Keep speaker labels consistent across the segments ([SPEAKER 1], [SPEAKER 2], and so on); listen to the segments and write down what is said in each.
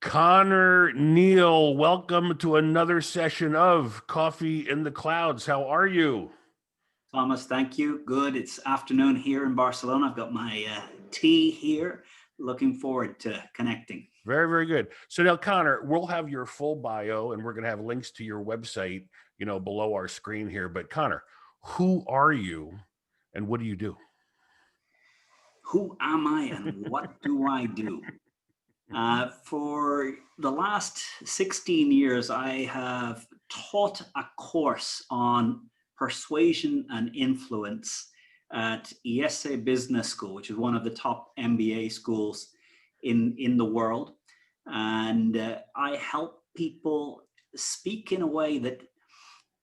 [SPEAKER 1] Conor Neill, welcome to another session of Coffee in the Clouds. How are you?
[SPEAKER 2] Thomas, thank you. Good. It's afternoon here in Barcelona. I've got my tea here. Looking forward to connecting.
[SPEAKER 1] Very, very good. So now, Conor, we'll have your full bio and we're going to have links to your website, below our screen here. But Conor, who are you and what do you do?
[SPEAKER 2] Who am I and what do I do? For the last 16 years, I have taught a course on persuasion and influence at ESA Business School, which is one of the top MBA schools in the world. And I help people speak in a way that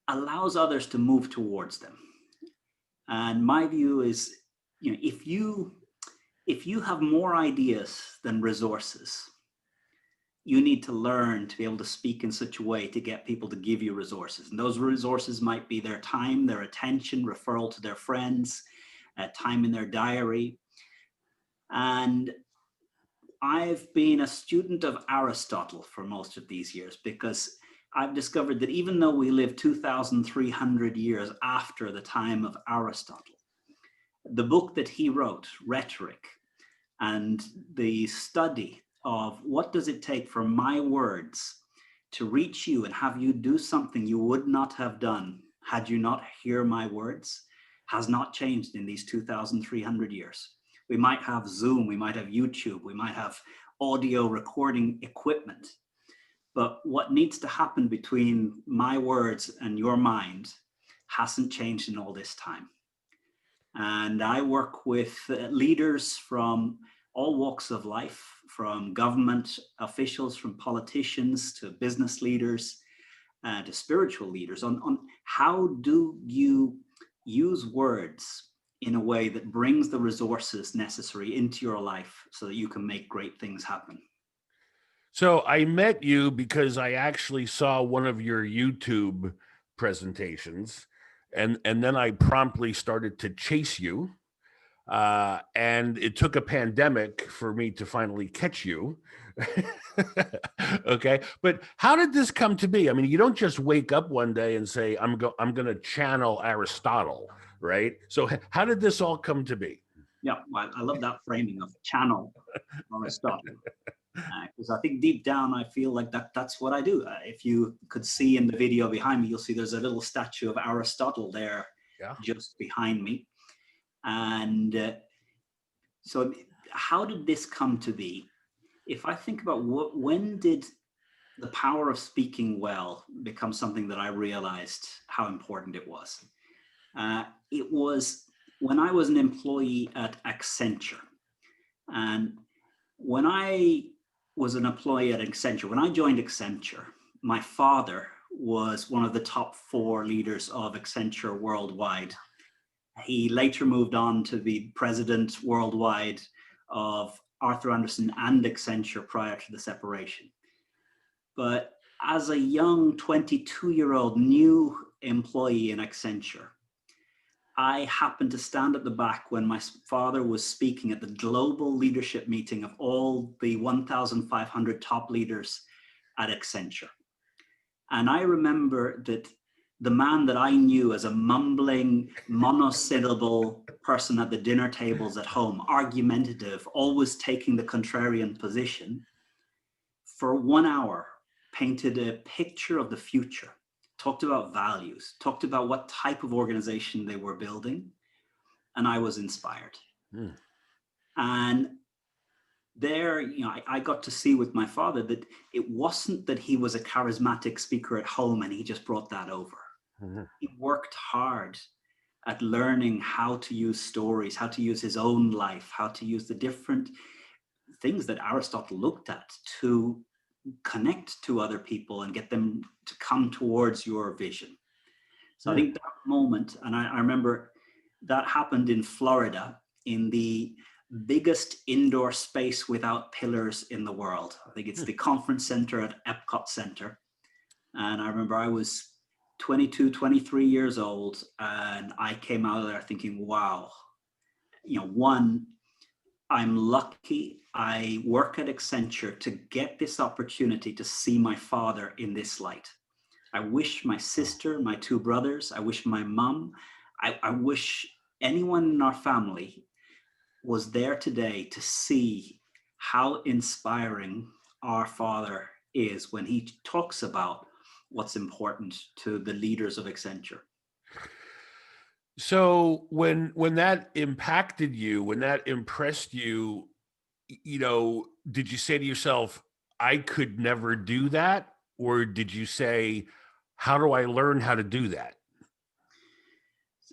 [SPEAKER 2] allows others to move towards them. And my view is, if you have more ideas than resources, you need to learn to be able to speak in such a way to get people to give you resources. And those resources might be their time, their attention, referral to their friends, time in their diary. And I've been a student of Aristotle for most of these years because I've discovered that even though we live 2,300 years after the time of Aristotle, the book that he wrote, Rhetoric, and the study of what does it take for my words to reach you and have you do something you would not have done had you not hear my words, has not changed in these 2,300 years. We might have Zoom, we might have YouTube, we might have audio recording equipment, but what needs to happen between my words and your mind hasn't changed in all this time. And I work with leaders from all walks of life, from government officials, from politicians to business leaders, to spiritual leaders on how do you use words in a way that brings the resources necessary into your life so that you can make great things happen.
[SPEAKER 1] So I met you because I actually saw one of your YouTube presentations, and then I promptly started to chase you. And it took a pandemic for me to finally catch you. Okay, but how did this come to be? I mean, you don't just wake up one day and say, I'm going to channel Aristotle, right? So how did this all come to be?
[SPEAKER 2] Yeah, well, I love that framing of channel Aristotle. Because I think deep down, I feel like that's what I do. If you could see in the video behind me, you'll see there's a little statue of Aristotle there,
[SPEAKER 1] Yeah.
[SPEAKER 2] just behind me. And so how did this come to be? If I think about when did the power of speaking well become something that I realized how important it was? It was when I was an employee at Accenture. And when I was an employee at Accenture, when I joined Accenture, my father was one of the top 4 leaders of Accenture worldwide. He later moved on to be president worldwide of Arthur Andersen and Accenture prior to the separation. But as a young 22-year-old new employee in Accenture, I happened to stand at the back when my father was speaking at the global leadership meeting of all the 1,500 top leaders at Accenture. And I remember that the man that I knew as a mumbling, monosyllable person at the dinner tables at home, argumentative, always taking the contrarian position, for 1 hour painted a picture of the future, talked about values, talked about what type of organization they were building, and I was inspired. And there, I got to see with my father that it wasn't that he was a charismatic speaker at home and he just brought that over. He worked hard at learning how to use stories, how to use his own life, how to use the different things that Aristotle looked at to connect to other people and get them to come towards your vision. So I think that moment, and I remember that happened in Florida in the biggest indoor space without pillars in the world. I think it's the conference center at Epcot Center. And I remember I was 22, 23 years old, and I came out of there thinking, wow, one, I'm lucky I work at Accenture to get this opportunity to see my father in this light. I wish my sister, my two brothers, I wish my mom, I wish anyone in our family was there today to see how inspiring our father is when he talks about what's important to the leaders of Accenture.
[SPEAKER 1] So when that impacted you, when that impressed you, did you say to yourself, I could never do that? Or did you say, how do I learn how to do that?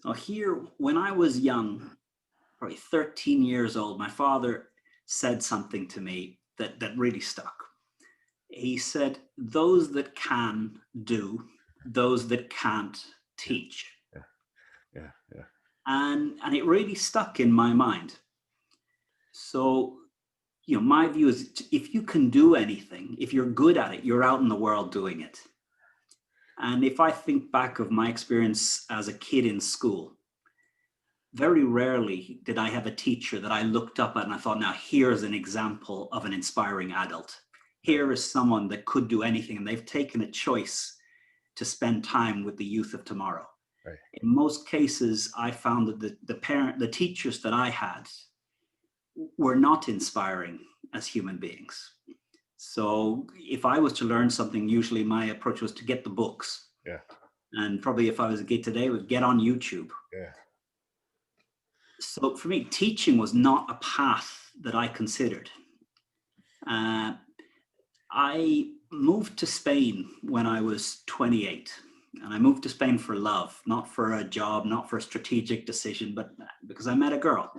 [SPEAKER 2] So here, when I was young, probably 13 years old, my father said something to me that really stuck. He said, those that can do, those that can't teach.
[SPEAKER 1] Yeah, yeah, yeah.
[SPEAKER 2] And it really stuck in my mind. So, my view is if you can do anything, if you're good at it, you're out in the world doing it. And if I think back of my experience as a kid in school, very rarely did I have a teacher that I looked up at and I thought, now here's an example of an inspiring adult. Here is someone that could do anything, and they've taken a choice to spend time with the youth of tomorrow.
[SPEAKER 1] Right.
[SPEAKER 2] In most cases, I found that the teachers that I had were not inspiring as human beings. So if I was to learn something, usually my approach was to get the books.
[SPEAKER 1] Yeah.
[SPEAKER 2] And probably if I was a kid today, would get on YouTube.
[SPEAKER 1] Yeah.
[SPEAKER 2] So for me, teaching was not a path that I considered. I moved to Spain when I was 28. And I moved to Spain for love, not for a job, not for a strategic decision, but because I met a girl.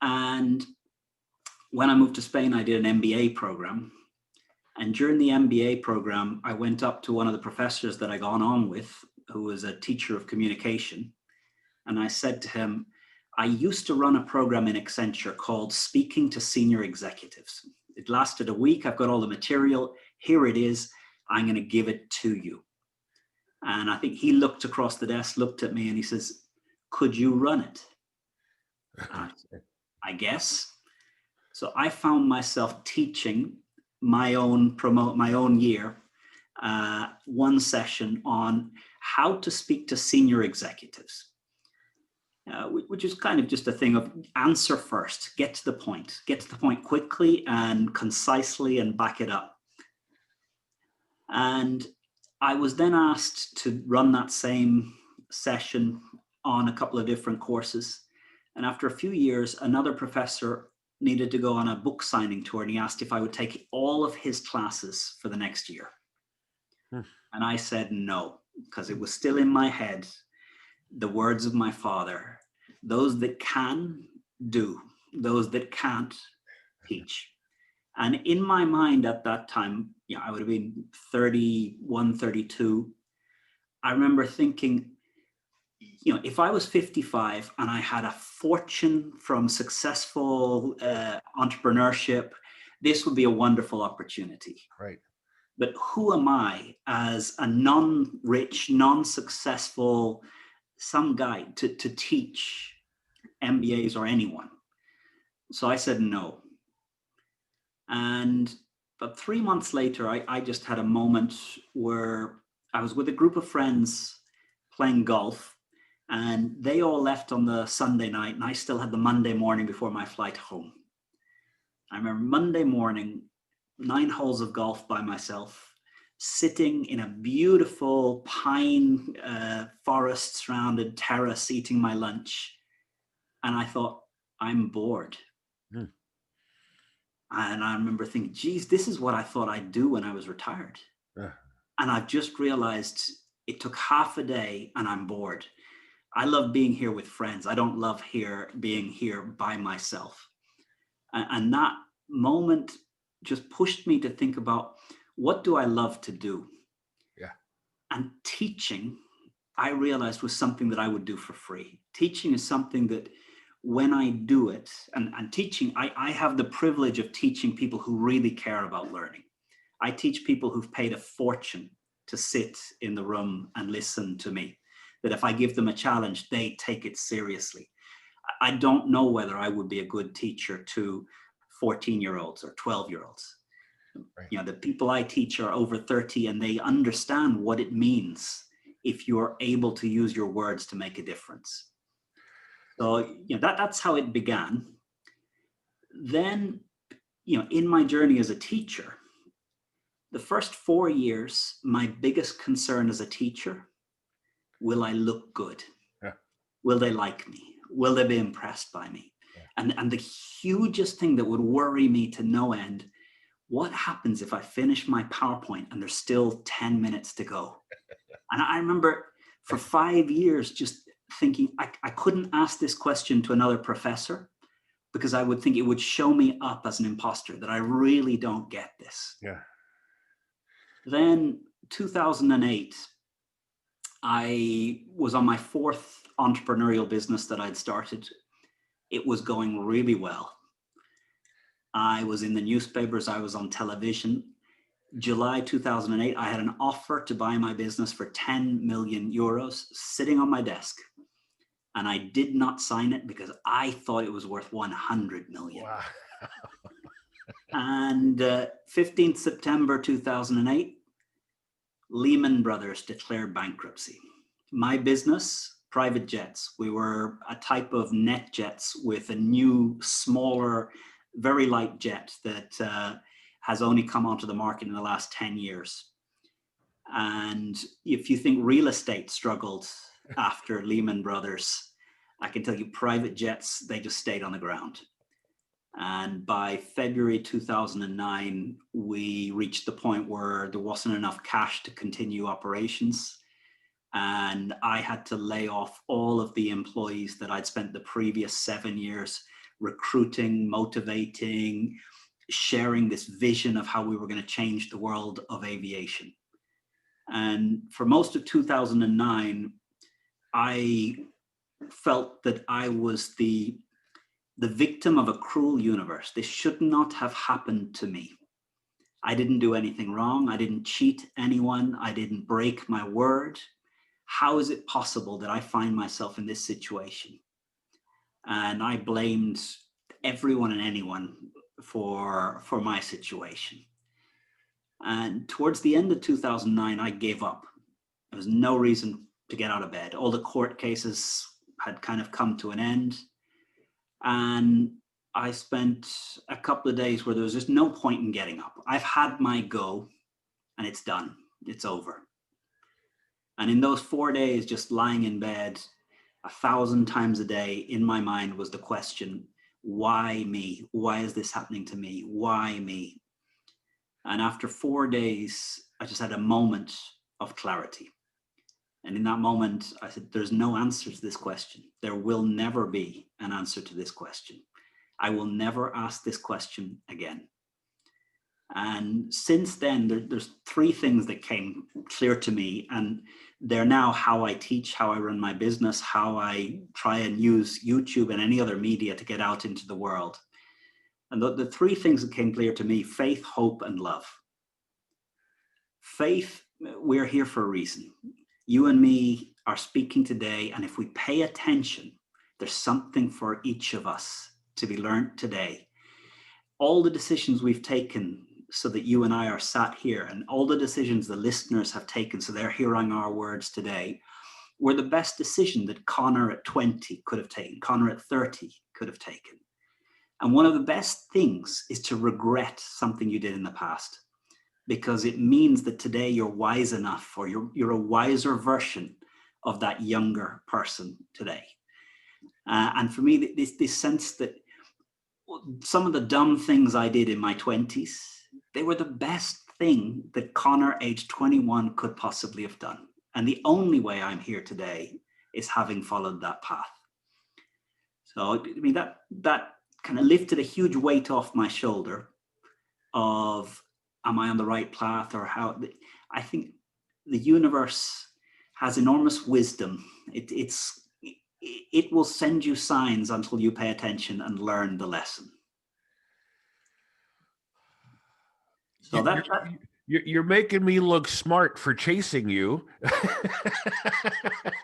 [SPEAKER 2] And when I moved to Spain, I did an MBA program. And during the MBA program, I went up to one of the professors that I got on with, who was a teacher of communication. And I said to him, I used to run a program in Accenture called Speaking to Senior Executives. It lasted a week. I've got all the material. Here it is. I'm going to give it to you. And I think he looked across the desk, looked at me, and he says, could you run it? I guess. So I found myself teaching my own year, one session on how to speak to senior executives, which is kind of just a thing of answer first, get to the point quickly and concisely and back it up. And I was then asked to run that same session on a couple of different courses. And after a few years, another professor needed to go on a book signing tour, and he asked if I would take all of his classes for the next year. And I said no, because it was still in my head, the words of my father, those that can do, those that can't teach. And in my mind at that time, I would have been 31, 32. I remember thinking, if I was 55 and I had a fortune from successful entrepreneurship, this would be a wonderful opportunity.
[SPEAKER 1] Right.
[SPEAKER 2] But who am I as a non-rich, non-successful, some guy to teach MBAs or anyone? So I said no. And about 3 months later, I just had a moment where I was with a group of friends playing golf. And they all left on the Sunday night, and I still had the Monday morning before my flight home. I remember Monday morning, 9 holes of golf by myself, sitting in a beautiful pine forest surrounded terrace, eating my lunch. And I thought, I'm bored. And I remember thinking, geez, this is what I thought I'd do when I was retired. And I've just realized it took half a day and I'm bored. I love being here with friends. I don't love being here by myself. And that moment just pushed me to think about, what do I love to do?
[SPEAKER 1] Yeah.
[SPEAKER 2] And teaching, I realized, was something that I would do for free. Teaching is something that when I do it, and teaching, I have the privilege of teaching people who really care about learning. I teach people who've paid a fortune to sit in the room and listen to me. That if I give them a challenge, they take it seriously. I don't know whether I would be a good teacher to 14-year-olds or 12-year-olds.
[SPEAKER 1] Right.
[SPEAKER 2] You know, the people I teach are over 30 and they understand what it means if you're able to use your words to make a difference. So, you know, that's how it began. Then, you know, in my journey as a teacher, the first 4 years, my biggest concern as a teacher, will I look good?
[SPEAKER 1] Yeah.
[SPEAKER 2] Will they like me? Will they be impressed by me?
[SPEAKER 1] Yeah.
[SPEAKER 2] And the hugest thing that would worry me to no end, what happens if I finish my PowerPoint and there's still 10 minutes to go? And I remember for 5 years just thinking I couldn't ask this question to another professor because I would think it would show me up as an imposter, that I really don't get this.
[SPEAKER 1] Yeah.
[SPEAKER 2] Then 2008, I was on my 4th entrepreneurial business that I'd started. It was going really well. I was in the newspapers, I was on television. July 2008, I had an offer to buy my business for 10 million euros sitting on my desk. And I did not sign it because I thought it was worth 100 million.
[SPEAKER 1] Wow.
[SPEAKER 2] And 15th September 2008, Lehman Brothers declared bankruptcy. My business, private jets, we were a type of net jets with a new, smaller, very light jet that has only come onto the market in the last 10 years. And if you think real estate struggled after Lehman Brothers, I can tell you private jets, they just stayed on the ground. And by February 2009, we reached the point where there wasn't enough cash to continue operations. And I had to lay off all of the employees that I'd spent the previous 7 years recruiting, motivating, sharing this vision of how we were going to change the world of aviation. And for most of 2009, I felt that I was the victim of a cruel universe. This should not have happened to me. I didn't do anything wrong. I didn't cheat anyone. I didn't break my word. How is it possible that I find myself in this situation? And I blamed everyone and anyone for my situation. And towards the end of 2009, I gave up. There was no reason to get out of bed. All the court cases had kind of come to an end. And I spent a couple of days where there was just no point in getting up. I've had my go and it's done. It's over. And in those 4 days, just lying in bed 1,000 times a day in my mind was the question, why me? Why is this happening to me? Why me? And after 4 days, I just had a moment of clarity. And in that moment, I said, there's no answer to this question. There will never be an answer to this question. I will never ask this question again. And since then, there's 3 things that came clear to me. And they're now how I teach, how I run my business, how I try and use YouTube and any other media to get out into the world. And the 3 things that came clear to me: faith, hope, and love. Faith, we're here for a reason. You and me are speaking today, and if we pay attention, there's something for each of us to be learned today. All the decisions we've taken so that you and I are sat here, and all the decisions the listeners have taken so they're hearing our words today, were the best decision that Conor at 20 could have taken, Conor at 30 could have taken. And one of the best things is to regret something you did in the past, because it means that today you're wise enough, or you're a wiser version of that younger person today. And for me, this sense that some of the dumb things I did in my 20s, they were the best thing that Conor, age 21, could possibly have done. And the only way I'm here today is having followed that path. So, I mean, that kind of lifted a huge weight off my shoulder of, am I on the right path, or how? I think the universe has enormous wisdom. It will send you signs until you pay attention and learn the lesson. So
[SPEAKER 1] you're making me look smart for chasing you.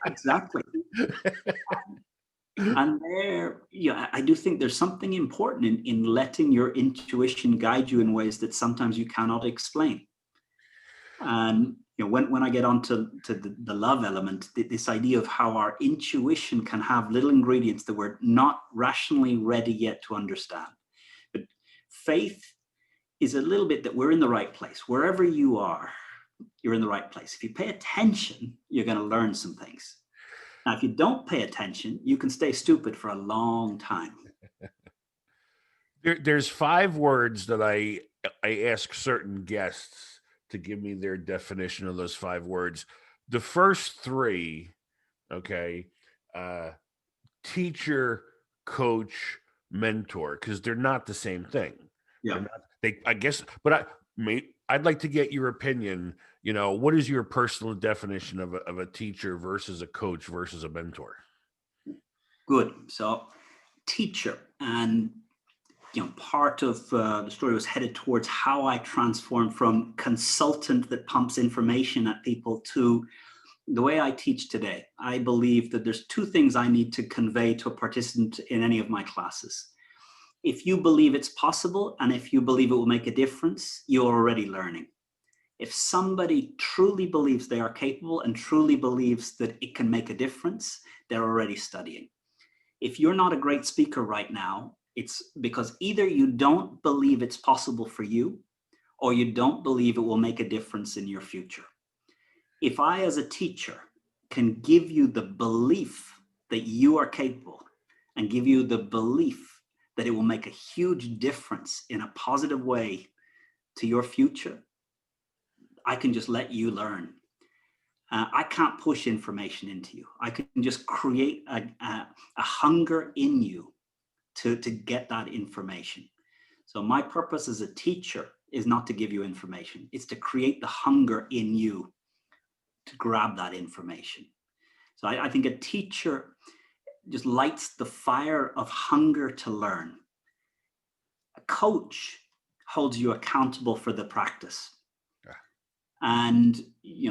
[SPEAKER 2] Exactly. And there, I do think there's something important in letting your intuition guide you in ways that sometimes you cannot explain. And when I get onto the love element, this idea of how our intuition can have little ingredients that we're not rationally ready yet to understand. But faith is a little bit that we're in the right place. Wherever you are, you're in the right place. If you pay attention, you're going to learn some things. Now, if you don't pay attention, you can stay stupid for a long time.
[SPEAKER 1] There's 5 words that I ask certain guests to give me their definition of those 5 words. The first 3, okay, uh, teacher, coach, mentor, because they're not the same thing.
[SPEAKER 2] Yeah.
[SPEAKER 1] They're not, I guess, but I'd like to get your opinion. What is your personal definition of a teacher versus a coach versus a mentor?
[SPEAKER 2] Good. So, teacher, and part of the story was headed towards how I transformed from consultant that pumps information at people to the way I teach today. I believe that there's 2 things I need to convey to a participant in any of my classes. If you believe it's possible, and if you believe it will make a difference, you're already learning. If somebody truly believes they are capable and truly believes that it can make a difference, they're already studying. If you're not a great speaker right now, it's because either you don't believe it's possible for you, or you don't believe it will make a difference in your future. If I, as a teacher, can give you the belief that you are capable and give you the belief that it will make a huge difference in a positive way to your future, I can just let you learn. I can't push information into you. I can just create a hunger in you to get that information. So my purpose as a teacher is not to give you information. It's to create the hunger in you to grab that information. So I think a teacher just lights the fire of hunger to learn. A coach holds you accountable for the practice. And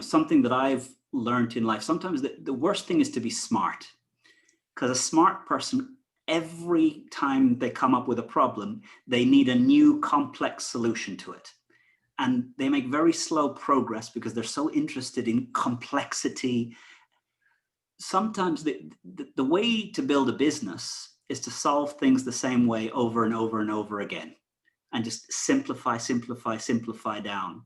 [SPEAKER 2] something that I've learned in life, sometimes the worst thing is to be smart, because a smart person, every time they come up with a problem, they need a new complex solution to it. And they make very slow progress because they're so interested in complexity. Sometimes the way to build a business is to solve things the same way over and over and over again, and just simplify down,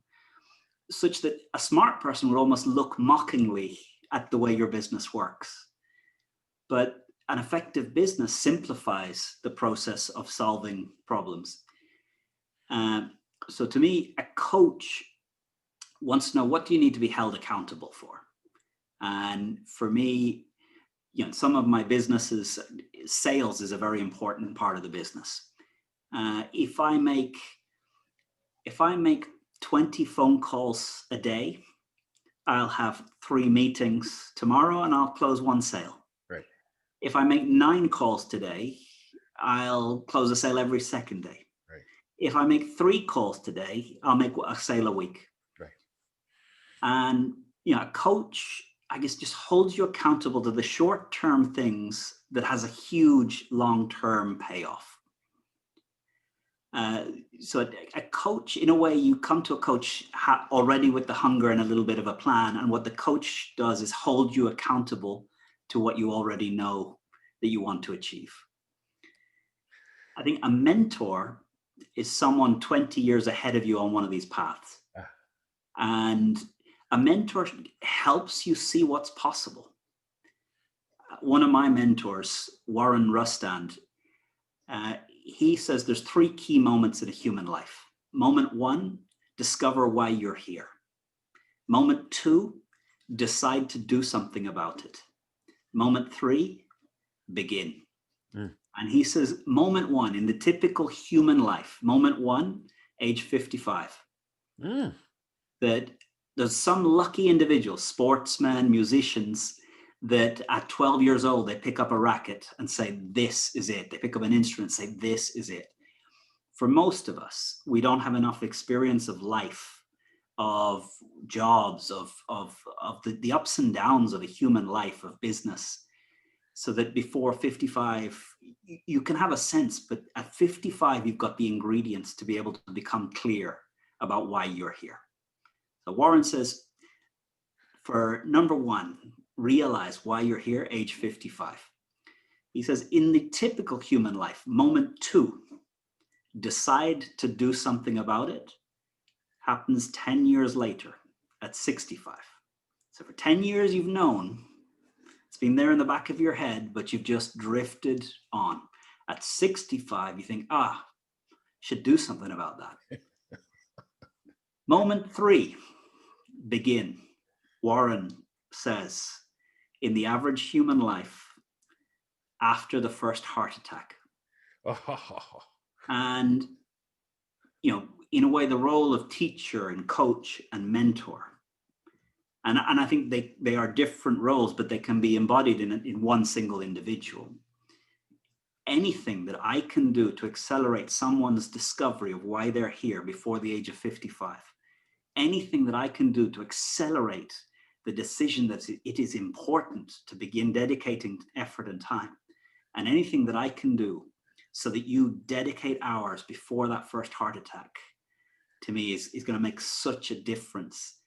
[SPEAKER 2] such that a smart person would almost look mockingly at the way your business works. But an effective business simplifies the process of solving problems. So to me, a coach wants to know, what do you need to be held accountable for? And for me, some of my businesses, sales is a very important part of the business. If I make 20 phone calls a day, I'll have 3 meetings tomorrow and I'll close 1 sale.
[SPEAKER 1] Right.
[SPEAKER 2] If I make 9 calls today, I'll close a sale every second day.
[SPEAKER 1] Right.
[SPEAKER 2] If I make 3 calls today, I'll make a sale a week.
[SPEAKER 1] Right.
[SPEAKER 2] And a coach, I guess, just holds you accountable to the short-term things that has a huge long-term payoff. So a coach, in a way, you come to a coach already with the hunger and a little bit of a plan. And what the coach does is hold you accountable to what you already know that you want to achieve. I think a mentor is someone 20 years ahead of you on one of these paths. And a mentor helps you see what's possible. One of my mentors, Warren Rustand, he says there's 3 key moments in a human life. Moment 1, discover why you're here. Moment 2, decide to do something about it. Moment 3, begin. And he says moment 1 in the typical human life, moment 1, age 55. That there's some lucky individuals, sportsmen, musicians, that at 12 years old, they pick up a racket and say, this is it. They pick up an instrument and say, this is it. For most of us, we don't have enough experience of life, of jobs, of the ups and downs of a human life, of business, so that before 55, you can have a sense, but at 55, you've got the ingredients to be able to become clear about why you're here. So Warren says, for number one, realize why you're here, age 55. He says, in the typical human life, moment two, decide to do something about it, happens 10 years later at 65. So for 10 years, you've known, it's been there in the back of your head, but you've just drifted on. At 65, you think, should do something about that. Moment three, begin. Warren says, in the average human life, after the first heart attack. And, in a way, the role of teacher and coach and mentor. And I think they are different roles, but they can be embodied in one single individual. Anything that I can do to accelerate someone's discovery of why they're here before the age of 55, anything that I can do to accelerate the decision that it is important to begin dedicating effort and time, and anything that I can do so that you dedicate hours before that first heart attack, to me is going to make such a difference,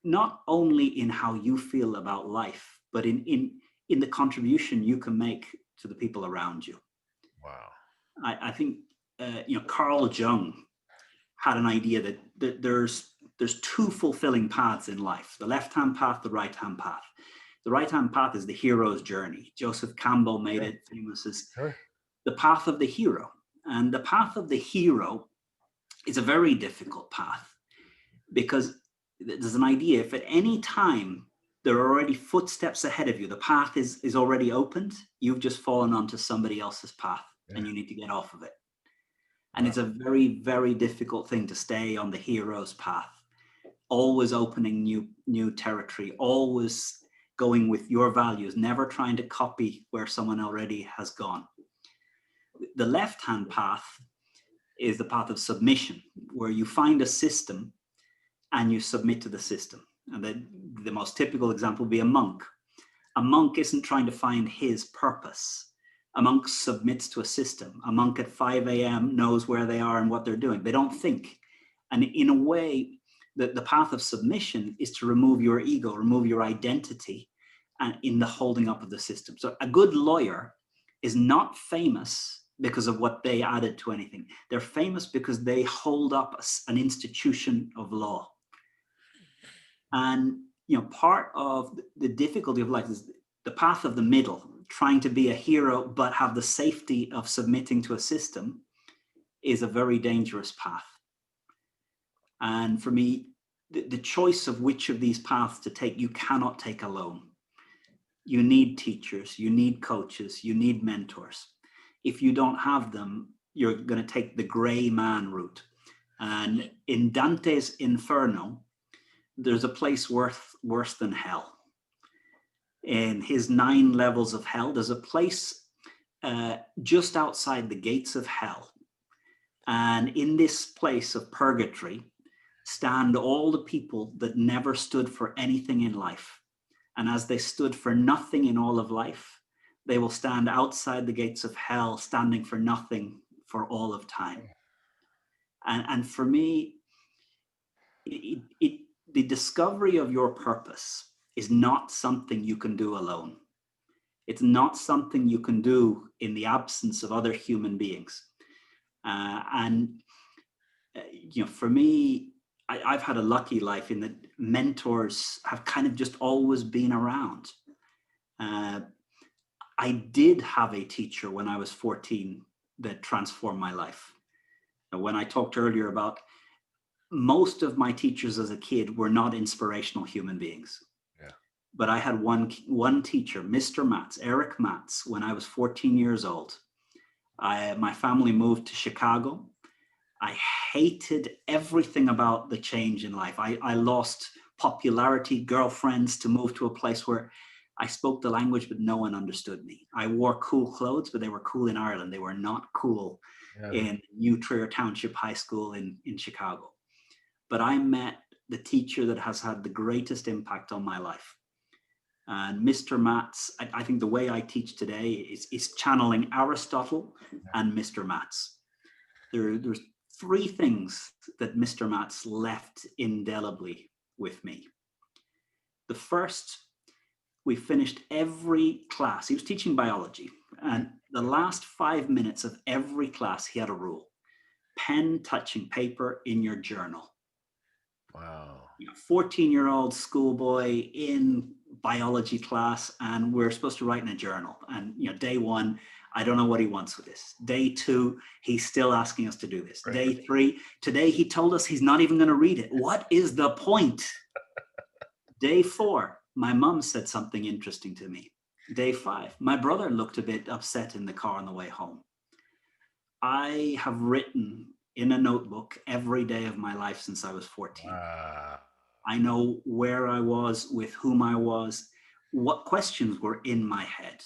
[SPEAKER 2] not only in how you feel about life, but in the contribution you can make to the people around you.
[SPEAKER 1] Wow.
[SPEAKER 2] I think, Carl Jung had an idea that there's two fulfilling paths in life, the left-hand path, the right-hand path. The right-hand path is the hero's journey. Joseph Campbell made it famous as the path of the hero. And the path of the hero is a very difficult path, because there's an idea, if at any time there are already footsteps ahead of you, the path is already opened, you've just fallen onto somebody else's path and you need to get off of it. And it's a very, very difficult thing to stay on the hero's path, always opening new territory, always going with your values, never trying to copy where someone already has gone. The left-hand path is the path of submission, where you find a system and you submit to the system. And the most typical example would be a monk. A monk isn't trying to find his purpose. A monk submits to a system. A monk at 5 a.m. knows where they are and what they're doing. They don't think. And in a way, the path of submission is to remove your ego, remove your identity, and in the holding up of the system. So a good lawyer is not famous because of what they added to anything. They're famous because they hold up an institution of law. And part of the difficulty of life is the path of the middle, trying to be a hero but have the safety of submitting to a system, is a very dangerous path. And for me, the choice of which of these paths to take, you cannot take alone. You need teachers, you need coaches, you need mentors. If you don't have them, you're going to take the gray man route. And in Dante's Inferno, there's a place worse than hell. In his 9 levels of hell, there's a place just outside the gates of hell. And in this place of purgatory stand all the people that never stood for anything in life. And as they stood for nothing in all of life, they will stand outside the gates of hell, standing for nothing for all of time. And for me, the discovery of your purpose is not something you can do alone. It's not something you can do in the absence of other human beings. For me, I've had a lucky life in that mentors have kind of just always been around. I did have a teacher when I was 14 that transformed my life. When I talked earlier about most of my teachers as a kid were not inspirational human beings. Yeah. But I had one teacher, Mr. Matz, Eric Matz, when I was 14 years old. My family moved to Chicago. I hated everything about the change in life. I lost popularity, girlfriends, to move to a place where I spoke the language, but no one understood me. I wore cool clothes, but they were cool in Ireland. They were not cool in New Trier Township High School in Chicago. But I met the teacher that has had the greatest impact on my life. And Mr. Maths, I think the way I teach today is channeling Aristotle and Mr. Maths. There's three things that Mr. Maths left indelibly with me. The first, we finished every class. He was teaching biology, and the last 5 minutes of every class, he had a rule: pen touching paper in your journal.
[SPEAKER 1] Wow.
[SPEAKER 2] 14-year-old schoolboy in biology class, and we're supposed to write in a journal. And day one, I don't know what he wants with this. Day two, he's still asking us to do this. Right. Day three, today he told us he's not even going to read it. What is the point? Day four, my mom said something interesting to me. Day five, my brother looked a bit upset in the car on the way home. I have written in a notebook every day of my life since I was 14. I know where I was, with whom I was, what questions were in my head.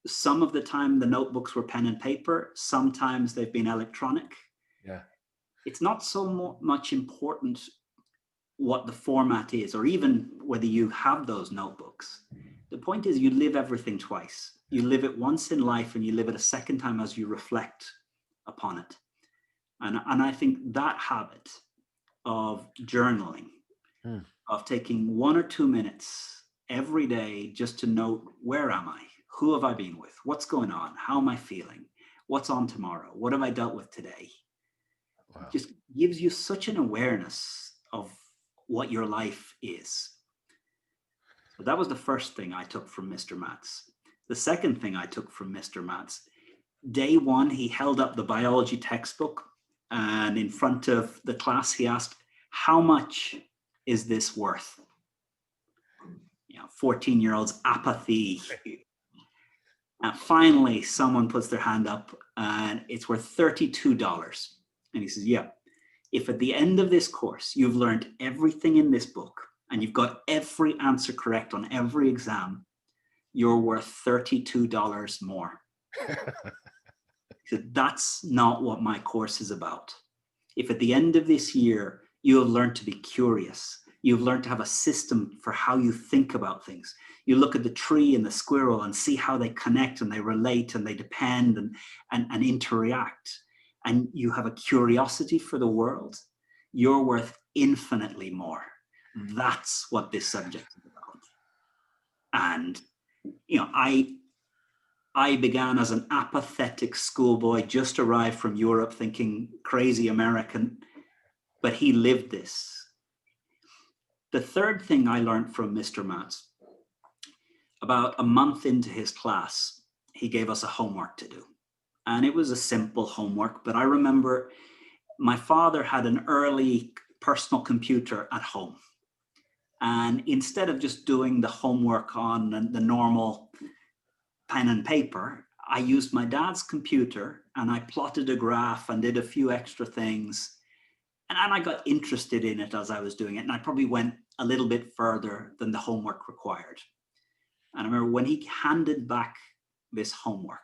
[SPEAKER 2] Some of the time the notebooks were pen and paper. Sometimes they've been electronic.
[SPEAKER 1] Yeah.
[SPEAKER 2] It's not so much important what the format is, or even whether you have those notebooks. The point is, you live everything twice. You live it once in life, and you live it a second time as you reflect upon it. And I think that habit of journaling, of taking 1 or 2 minutes every day just to note, where am I? Who have I been with? What's going on? How am I feeling? What's on tomorrow? What have I dealt with today? Wow. Just gives you such an awareness of what your life is. So that was the first thing I took from Mr. Maths. The second thing I took from Mr. Maths, day one, he held up the biology textbook, and in front of the class, he asked, how much is this worth? 14-year-olds apathy. And finally, someone puts their hand up, and it's worth $32. And he says, yeah, if at the end of this course, you've learned everything in this book, and you've got every answer correct on every exam, you're worth $32 more. He said, that's not what my course is about. If at the end of this year, you have learned to be curious, you've learned to have a system for how you think about things. You look at the tree and the squirrel and see how they connect and they relate and they depend and interact. And you have a curiosity for the world, you're worth infinitely more. That's what this subject is about. And, I began as an apathetic schoolboy, just arrived from Europe thinking crazy American, but he lived this. The third thing I learned from Mr. Maths, about a month into his class, he gave us a homework to do. And it was a simple homework, but I remember my father had an early personal computer at home. And instead of just doing the homework on the normal pen and paper, I used my dad's computer and I plotted a graph and did a few extra things. And I got interested in it as I was doing it. And I probably went a little bit further than the homework required. And I remember when he handed back this homework,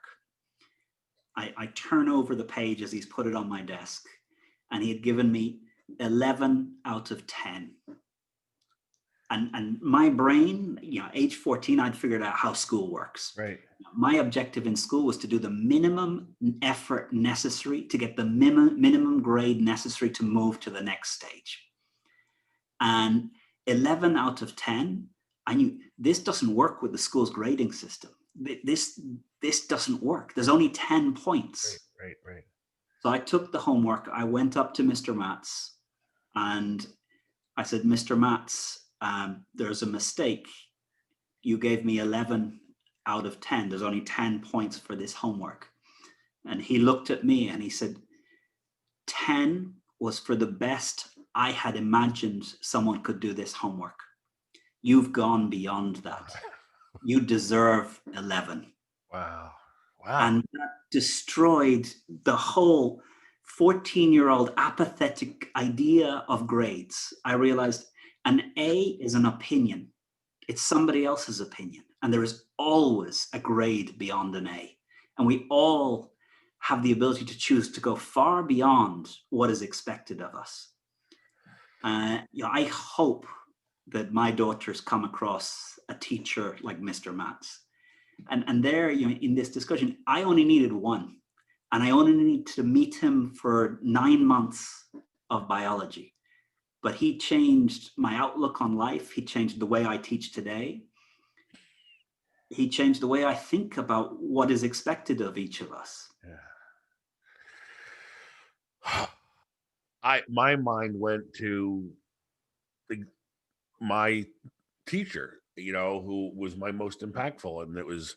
[SPEAKER 2] I turn over the page as he's put it on my desk, and he had given me 11 out of 10. And my brain, age 14, I'd figured out how school works.
[SPEAKER 1] Right.
[SPEAKER 2] My objective in school was to do the minimum effort necessary to get the minimum grade necessary to move to the next stage. And 11 out of 10, I knew this doesn't work with the school's grading system. This doesn't work. There's only 10 points.
[SPEAKER 1] Right.
[SPEAKER 2] So I took the homework. I went up to Mr. Maths and I said, Mr. Maths, there's a mistake. You gave me 11 out of 10. There's only 10 points for this homework. And he looked at me and he said, 10 was for the best I had imagined someone could do this homework. You've gone beyond that. You deserve 11.
[SPEAKER 1] Wow.
[SPEAKER 2] And that destroyed the whole 14-year-old apathetic idea of grades. I realized an A is an opinion. It's somebody else's opinion. And there is always a grade beyond an A. And we all have the ability to choose to go far beyond what is expected of us. I hope that my daughters come across a teacher like Mr. Matz. And there, in this discussion, I only needed one. And I only needed to meet him for 9 months of biology. But he changed my outlook on life. He changed the way I teach today. He changed the way I think about what is expected of each of us.
[SPEAKER 1] Yeah. My mind went to my teacher, who was my most impactful, and it was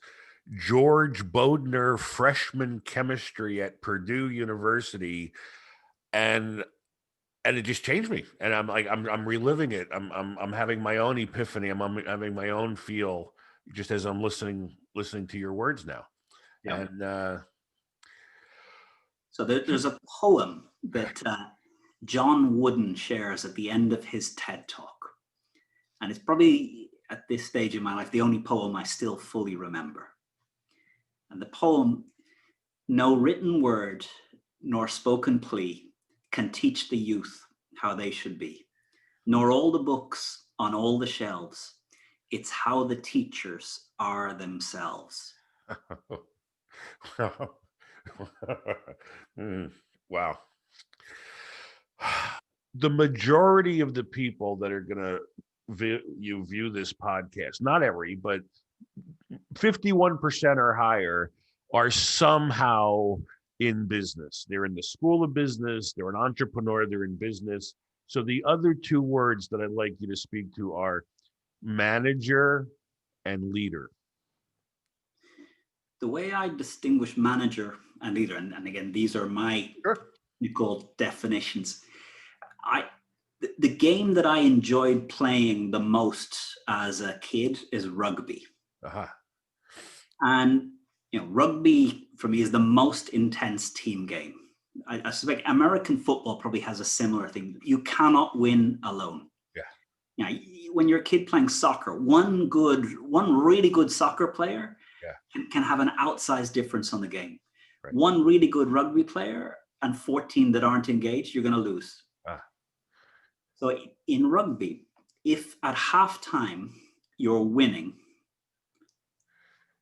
[SPEAKER 1] George Bodner, freshman chemistry at Purdue University, and it just changed me. And I'm like, I'm reliving it. I'm having my own epiphany. I'm having my own feel just as I'm listening to your words now. Yeah. And
[SPEAKER 2] so there's a poem that John Wooden shares at the end of his TED Talk. And it's probably, at this stage in my life, the only poem I still fully remember. And the poem, no written word nor spoken plea can teach the youth how they should be, nor all the books on all the shelves. It's how the teachers are themselves.
[SPEAKER 1] Wow. The majority of the people that are going to view this podcast, not every, but 51% or higher, are somehow in business. They're in the school of business, they're an entrepreneur, they're in business. So the other two words that I'd like you to speak to are manager and leader.
[SPEAKER 2] The way I distinguish manager and leader, and again, these are my technical definitions. The game that I enjoyed playing the most as a kid is rugby.
[SPEAKER 1] Uh-huh.
[SPEAKER 2] And rugby for me is the most intense team game. I suspect American football probably has a similar thing. You cannot win alone.
[SPEAKER 1] Yeah.
[SPEAKER 2] When you're a kid playing soccer, one really good soccer player can have an outsized difference on the game. Right. One really good rugby player and 14 that aren't engaged, you're going to lose. So in rugby, if at halftime you're winning,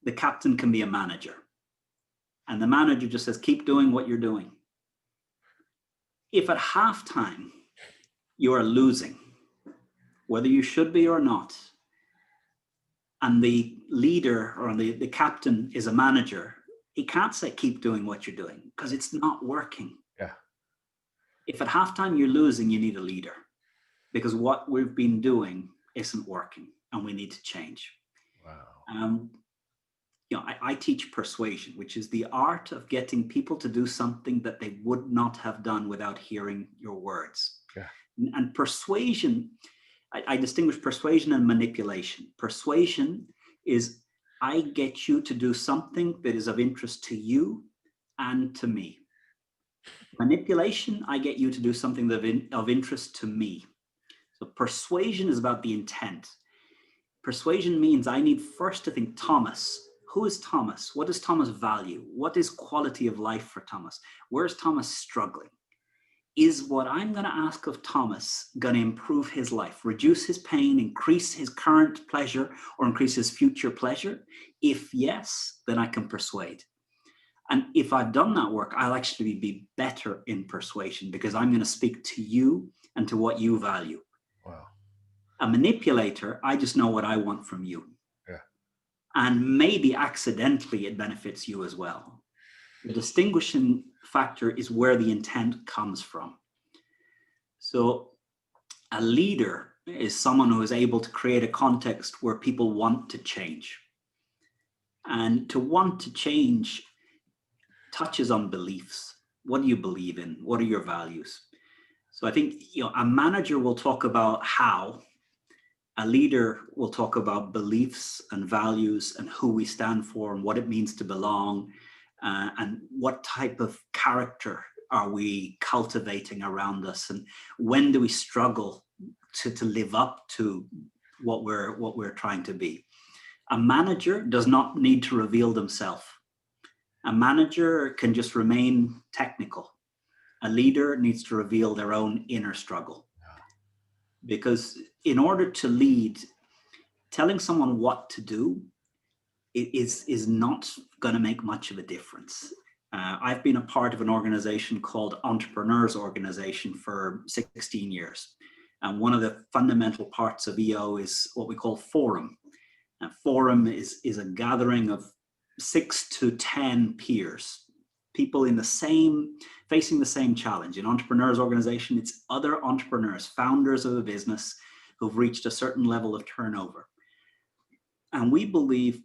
[SPEAKER 2] the captain can be a manager. And the manager just says, keep doing what you're doing. If at halftime you are losing, whether you should be or not, and the leader or the captain is a manager, he can't say, keep doing what you're doing, because it's not working.
[SPEAKER 1] Yeah.
[SPEAKER 2] If at halftime you're losing, you need a leader, because what we've been doing isn't working and we need to change.
[SPEAKER 1] Wow.
[SPEAKER 2] I teach persuasion, which is the art of getting people to do something that they would not have done without hearing your words.
[SPEAKER 1] Yeah.
[SPEAKER 2] And persuasion, I distinguish persuasion and manipulation. Persuasion is I get you to do something that is of interest to you and to me. Manipulation, I get you to do something of interest to me. So persuasion is about the intent. Persuasion means I need first to think, Thomas. Who is Thomas? What does Thomas value? What is quality of life for Thomas? Where is Thomas struggling? Is what I'm going to ask of Thomas going to improve his life, reduce his pain, increase his current pleasure, or increase his future pleasure? If yes, then I can persuade. And if I've done that work, I'll actually be better in persuasion, because I'm going to speak to you and to what you value.
[SPEAKER 1] Wow.
[SPEAKER 2] A manipulator, I just know what I want from you.
[SPEAKER 1] Yeah.
[SPEAKER 2] And maybe accidentally it benefits you as well. The distinguishing factor is where the intent comes from. So a leader is someone who is able to create a context where people want to change. And to want to change touches on beliefs. What do you believe in? What are your values? So I think a manager will talk about how. A leader will talk about beliefs and values and who we stand for and what it means to belong, and what type of character are we cultivating around us, and when do we struggle to live up to what we're trying to be. A manager does not need to reveal themselves. A manager can just remain technical. A leader needs to reveal their own inner struggle. Because in order to lead, telling someone what to do is not going to make much of a difference. I've been a part of an organization called Entrepreneurs Organization for 16 years. And one of the fundamental parts of EO is what we call forum. A forum is a gathering of 6 to 10 peers, people in the same, facing the same challenge. In Entrepreneurs Organization, it's other entrepreneurs, founders of a business who've reached a certain level of turnover. And we believe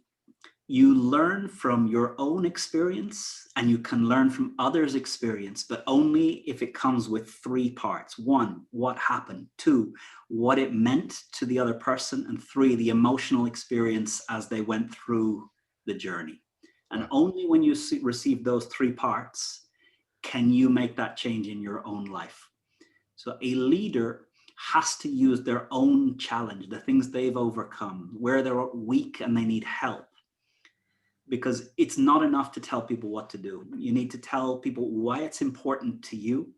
[SPEAKER 2] you learn from your own experience and you can learn from others' experience, but only if it comes with 3 parts. 1, what happened. 2, what it meant to the other person. And 3, the emotional experience as they went through the journey. And only when you receive those 3 parts can you make that change in your own life. So a leader has to use their own challenge, the things they've overcome, where they're weak and they need help. Because it's not enough to tell people what to do. You need to tell people why it's important to you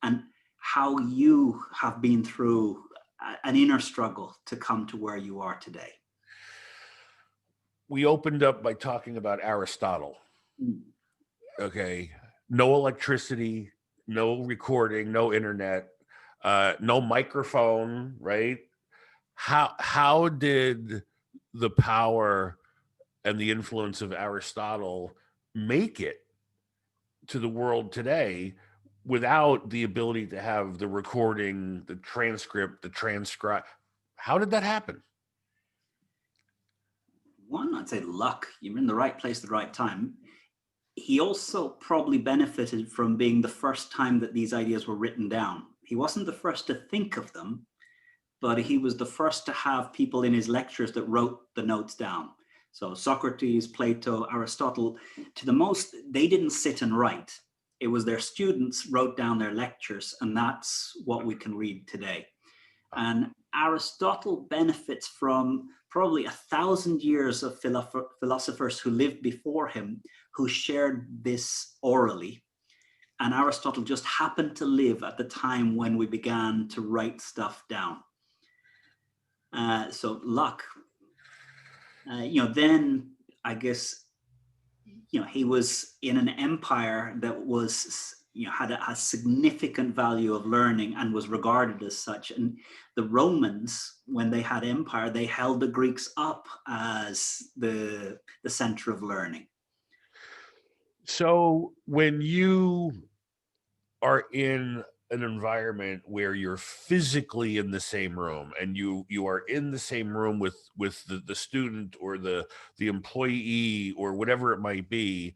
[SPEAKER 2] and how you have been through an inner struggle to come to where you are today.
[SPEAKER 1] We opened up by talking about Aristotle. Okay. No electricity, no recording, no internet, no microphone, right? How did the power and the influence of Aristotle make it to the world today without the ability to have the recording, the transcript, the transcribe? How did that happen?
[SPEAKER 2] One, I'd say luck. You're in the right place at the right time. He also probably benefited from being the first time that these ideas were written down. He wasn't the first to think of them, but he was the first to have people in his lectures that wrote the notes down. So Socrates, Plato, Aristotle, to the most, they didn't sit and write. It was their students wrote down their lectures, and that's what we can read today. And Aristotle benefits from probably 1,000 years of philosophers who lived before him, who shared this orally. And Aristotle just happened to live at the time when we began to write stuff down. So luck. Then I guess, he was in an empire that was, had a significant value of learning and was regarded as such. And the Romans, when they had empire, they held the Greeks up as the center of learning.
[SPEAKER 1] So when you are in an environment where you're physically in the same room and you are in the same room with the student or the employee or whatever it might be,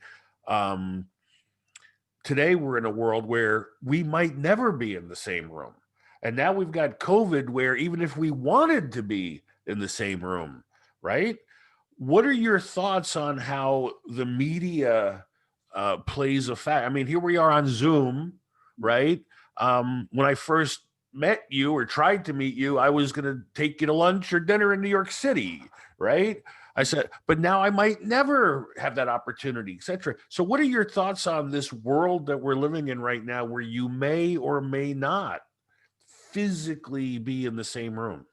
[SPEAKER 1] today we're in a world where we might never be in the same room, and now we've got COVID where even if we wanted to be in the same room, right? What are your thoughts on how the media plays a fact? I mean, here we are on Zoom, right? When I first met you or tried to meet you, I was going to take you to lunch or dinner in New York City, right? I said, but now I might never have that opportunity, etc. So what are your thoughts on this world that we're living in right now where you may or may not physically be in the same room?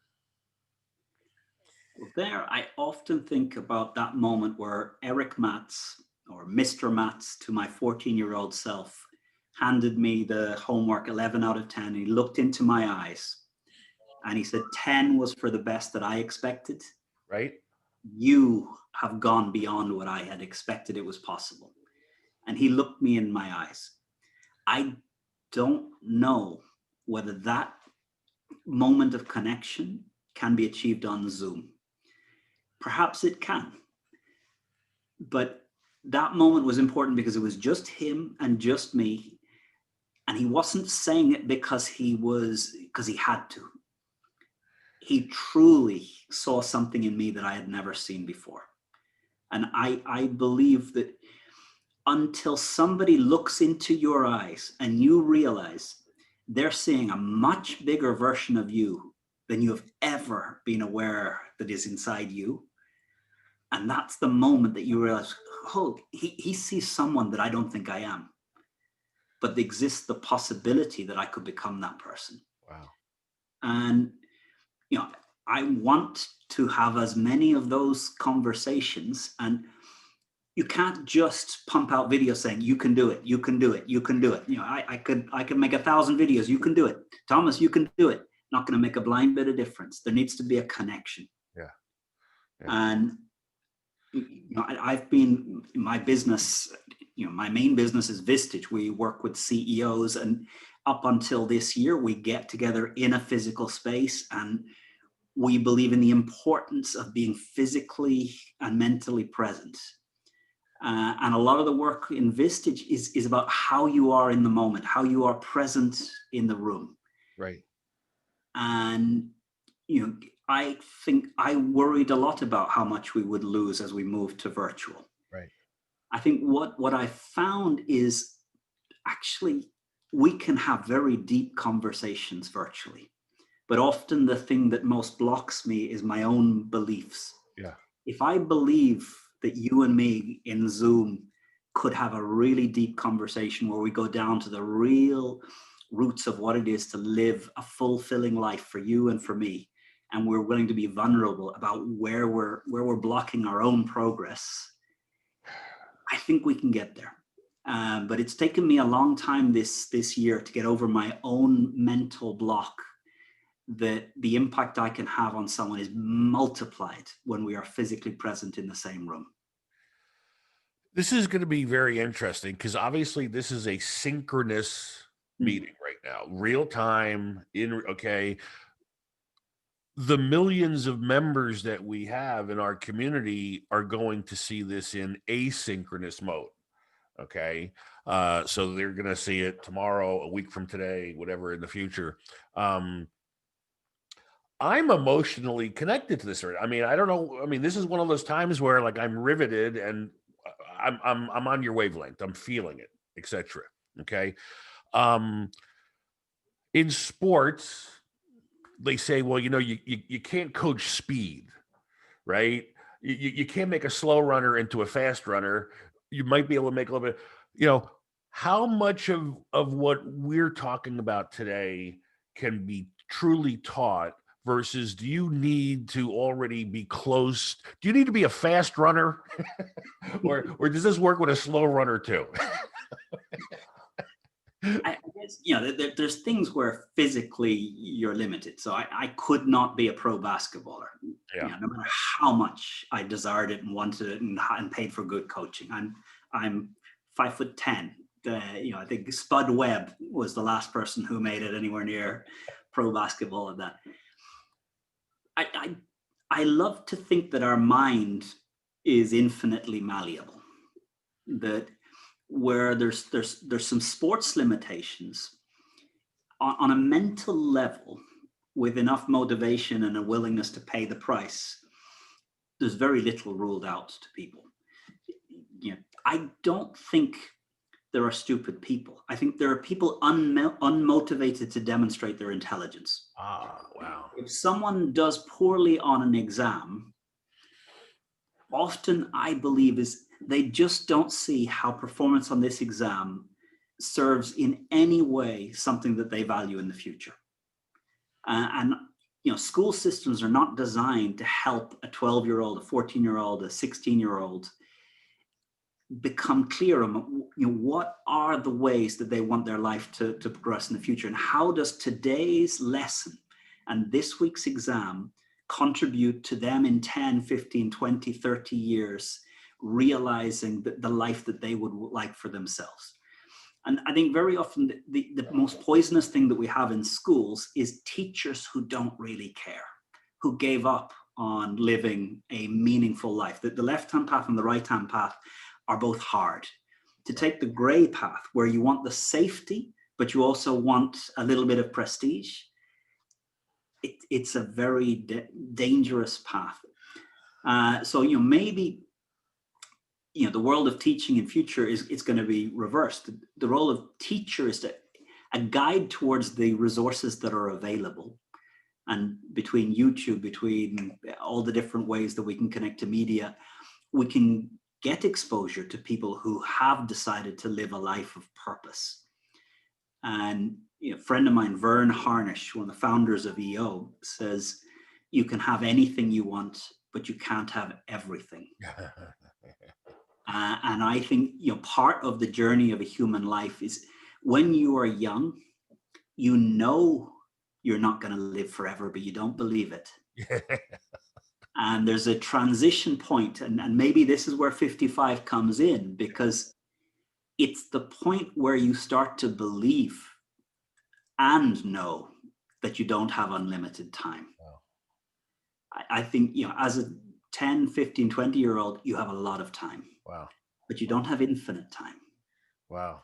[SPEAKER 2] Well, there, I often think about that moment where Eric Matz, or Mr. Matz, to my 14-year-old self, handed me the homework 11 out of 10. And he looked into my eyes and he said, 10 was for the best that I expected.
[SPEAKER 1] Right.
[SPEAKER 2] You have gone beyond what I had expected it was possible. And he looked me in my eyes. I don't know whether that moment of connection can be achieved on Zoom. Perhaps it can. But that moment was important because it was just him and just me. And he wasn't saying it because he had to. He truly saw something in me that I had never seen before. And I believe that until somebody looks into your eyes and you realize they're seeing a much bigger version of you than you have ever been aware that is inside you. And that's the moment that you realize, oh, he sees someone that I don't think I am. But there exists the possibility that I could become that person.
[SPEAKER 1] Wow.
[SPEAKER 2] And, I want to have as many of those conversations, and you can't just pump out videos saying you can do it, you can do it, you can do it. You know, I could make 1,000 videos. You can do it, Thomas. You can do it. Not going to make a blind bit of difference. There needs to be a connection.
[SPEAKER 1] Yeah.
[SPEAKER 2] And I've been in my business. My main business is Vistage. We work with CEOs, and up until this year, we get together in a physical space, and we believe in the importance of being physically and mentally present. And a lot of the work in Vistage is about how you are in the moment, how you are present in the room.
[SPEAKER 1] Right.
[SPEAKER 2] And, I think I worried a lot about how much we would lose as we moved to virtual.
[SPEAKER 1] Right.
[SPEAKER 2] I think what I found is actually we can have very deep conversations virtually, but often the thing that most blocks me is my own beliefs.
[SPEAKER 1] Yeah.
[SPEAKER 2] If I believe that you and me in Zoom could have a really deep conversation where we go down to the real roots of what it is to live a fulfilling life for you and for me, and we're willing to be vulnerable about where we're blocking our own progress, I think we can get there. But it's taken me a long time this year to get over my own mental block that the impact I can have on someone is multiplied when we are physically present in the same room.
[SPEAKER 1] This is going to be very interesting because obviously this is a synchronous meeting right now, real time okay. The millions of members that we have in our community are going to see this in asynchronous mode. Okay. So they're going to see it tomorrow, a week from today, whatever in the future. I'm emotionally connected to this. I mean, I don't know. I mean, this is one of those times where like I'm riveted and I'm on your wavelength. I'm feeling it, etc. Okay. In sports, they say, well, you can't coach speed, right? You can't make a slow runner into a fast runner. You might be able to make a little bit, how much of what we're talking about today can be truly taught versus do you need to already be close? Do you need to be a fast runner or does this work with a slow runner too?
[SPEAKER 2] I guess, there's things where physically you're limited. So I could not be a pro basketballer,
[SPEAKER 1] Yeah.
[SPEAKER 2] no matter how much I desired it and wanted it and paid for good coaching. I'm 5'10". I think Spud Webb was the last person who made it anywhere near pro basketball at that. I love to think that our mind is infinitely malleable, that where there's some sports limitations on a mental level, with enough motivation and a willingness to pay the price, there's very little ruled out to people. I don't think there are stupid people. I think there are people unmotivated to demonstrate their intelligence.
[SPEAKER 1] Wow.
[SPEAKER 2] If someone does poorly on an exam, often I believe is they just don't see how performance on this exam serves in any way something that they value in the future. And school systems are not designed to help a 12-year-old, a 14-year-old, a 16-year-old become clear on what are the ways that they want their life to progress in the future, and how does today's lesson and this week's exam contribute to them in 10, 15, 20, 30 years, realizing that the life that they would like for themselves. And I think very often the most poisonous thing that we have in schools is teachers who don't really care, who gave up on living a meaningful life. That the left-hand path and the right-hand path are both hard. To take the gray path where you want the safety, but you also want a little bit of prestige, it's a very dangerous path. So maybe the world of teaching in future is going to be reversed. The role of teacher is a guide towards the resources that are available, and between YouTube, between all the different ways that we can connect to media, we can get exposure to people who have decided to live a life of purpose. And a friend of mine, Vern Harnish, one of the founders of EO, says you can have anything you want, but you can't have everything. And I think, part of the journey of a human life is when you are young, you know you're not going to live forever, but you don't believe it. And there's a transition point, and maybe this is where 55 comes in, because it's the point where you start to believe and know that you don't have unlimited time.
[SPEAKER 1] Wow.
[SPEAKER 2] I think, as a 10, 15, 20-year-old, you have a lot of time.
[SPEAKER 1] Wow.
[SPEAKER 2] But you don't have infinite time.
[SPEAKER 1] Wow.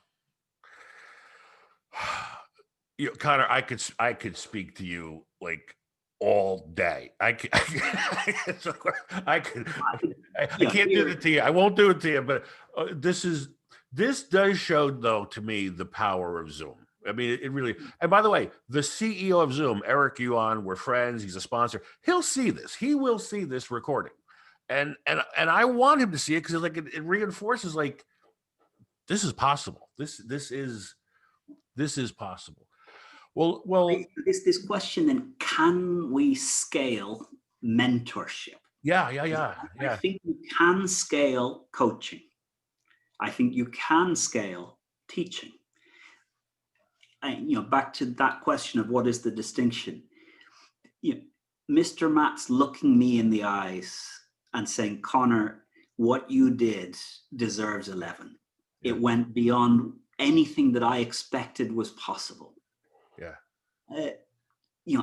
[SPEAKER 1] Conor, I could speak to you like all day. I can't do it to you. I won't do it to you. But this does show, though, to me, the power of Zoom. I mean, it really. And by the way, the CEO of Zoom, Eric Yuan, we're friends. He's a sponsor. He'll see this. He will see this recording, and I want him to see it because like it reinforces like this is possible. This is possible. Well.
[SPEAKER 2] This question then: can we scale mentorship?
[SPEAKER 1] Yeah.
[SPEAKER 2] I think you can scale coaching. I think you can scale teaching. Back to that question of what is the distinction. Mr. Matt's looking me in the eyes and saying, Conor, what you did deserves 11. Yeah. It went beyond anything that I expected was possible.
[SPEAKER 1] Yeah.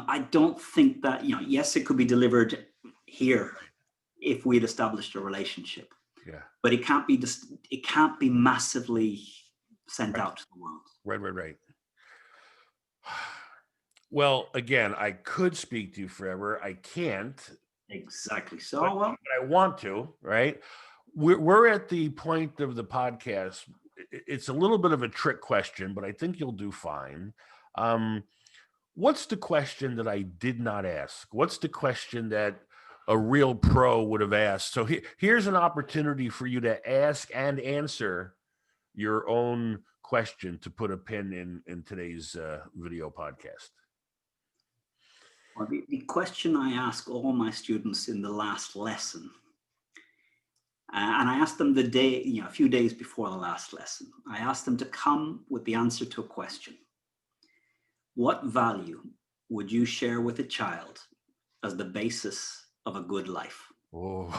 [SPEAKER 2] I don't think that, yes, it could be delivered here if we'd established a relationship.
[SPEAKER 1] Yeah.
[SPEAKER 2] But it can't be massively sent out to the world.
[SPEAKER 1] Right. Well, again, I could speak to you forever. I can't.
[SPEAKER 2] Exactly. So,
[SPEAKER 1] but I want to, right? We're at the point of the podcast. It's a little bit of a trick question, but I think you'll do fine. What's the question that I did not ask? What's the question that a real pro would have asked? So here's an opportunity for you to ask and answer your own question to put a pin in today's video podcast.
[SPEAKER 2] Well, the question I ask all my students in the last lesson, and I asked them a few days before the last lesson, I asked them to come with the answer to a question. What value would you share with a child as the basis of a good life?
[SPEAKER 1] Oh.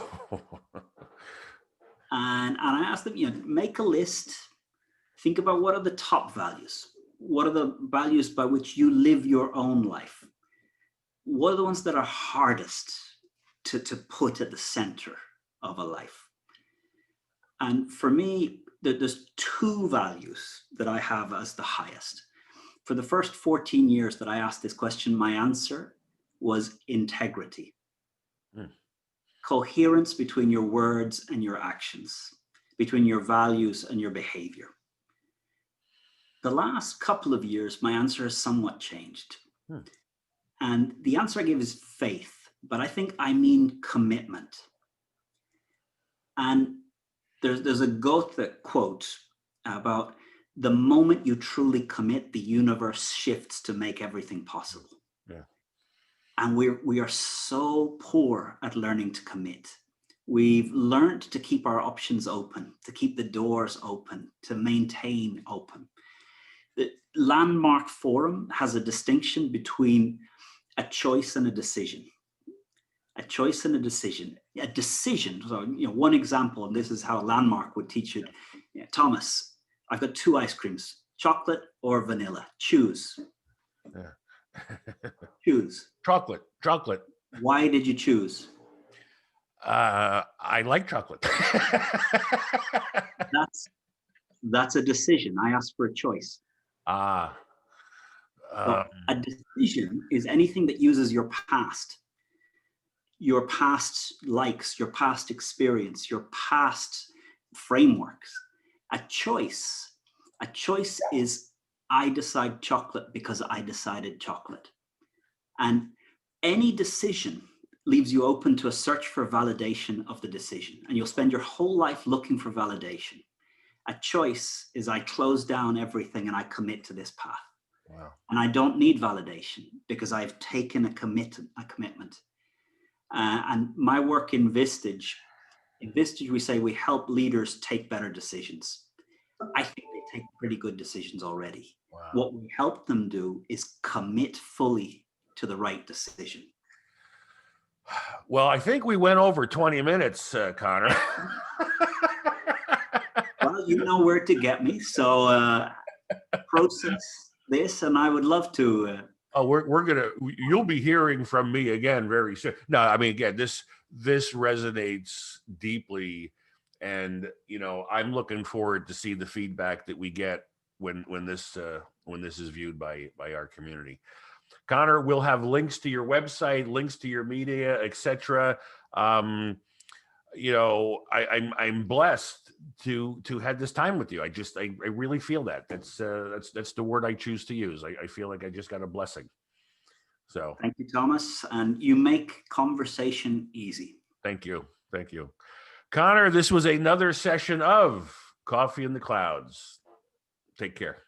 [SPEAKER 2] And I asked them, make a list. Think about what are the top values? What are the values by which you live your own life? What are the ones that are hardest to put at the center of a life? And for me, there's two values that I have as the highest. For the first 14 years that I asked this question, my answer was integrity. Coherence between your words and your actions, between your values and your behavior. The last couple of years, my answer has somewhat changed. And the answer I give is faith, but I think I mean commitment. And there's a Goethe quote about the moment you truly commit, the universe shifts to make everything possible.
[SPEAKER 1] Yeah.
[SPEAKER 2] And we are so poor at learning to commit. We've learned to keep our options open, to keep the doors open, to maintain open. The Landmark Forum has a distinction between a choice and a decision. A choice and a decision. A decision, so one example, and this is how Landmark would teach it. Thomas, I've got 2 ice creams, chocolate or vanilla. Choose. Choose.
[SPEAKER 1] Chocolate.
[SPEAKER 2] Why did you choose?
[SPEAKER 1] I like chocolate.
[SPEAKER 2] That's a decision. I asked for a choice.
[SPEAKER 1] A
[SPEAKER 2] decision is anything that uses your past likes, your past experience, your past frameworks. A choice is I decide chocolate because I decided chocolate. And any decision leaves you open to a search for validation of the decision. And you'll spend your whole life looking for validation. A choice is I close down everything and I commit to this path.
[SPEAKER 1] Wow.
[SPEAKER 2] And I don't need validation because I've taken a commitment. And my work in Vistage, we say we help leaders take better decisions. I think they take pretty good decisions already.
[SPEAKER 1] Wow.
[SPEAKER 2] What we help them do is commit fully to the right decision.
[SPEAKER 1] Well, I think we went over 20 minutes, Conor.
[SPEAKER 2] Well, you know where to get me. So process this, and I would love to.
[SPEAKER 1] You'll be hearing from me again very soon. No, I mean, again, this resonates deeply. And, I'm looking forward to see the feedback that we get when this is viewed by our community. Conor, we'll have links to your website, links to your media, etc. I'm blessed to have this time with you. I really feel that. That's the word I choose to use. I feel like I just got a blessing. So
[SPEAKER 2] thank you, Thomas, and you make conversation easy.
[SPEAKER 1] Thank you, Conor. This was another session of Coffee in the Clouds. Take care.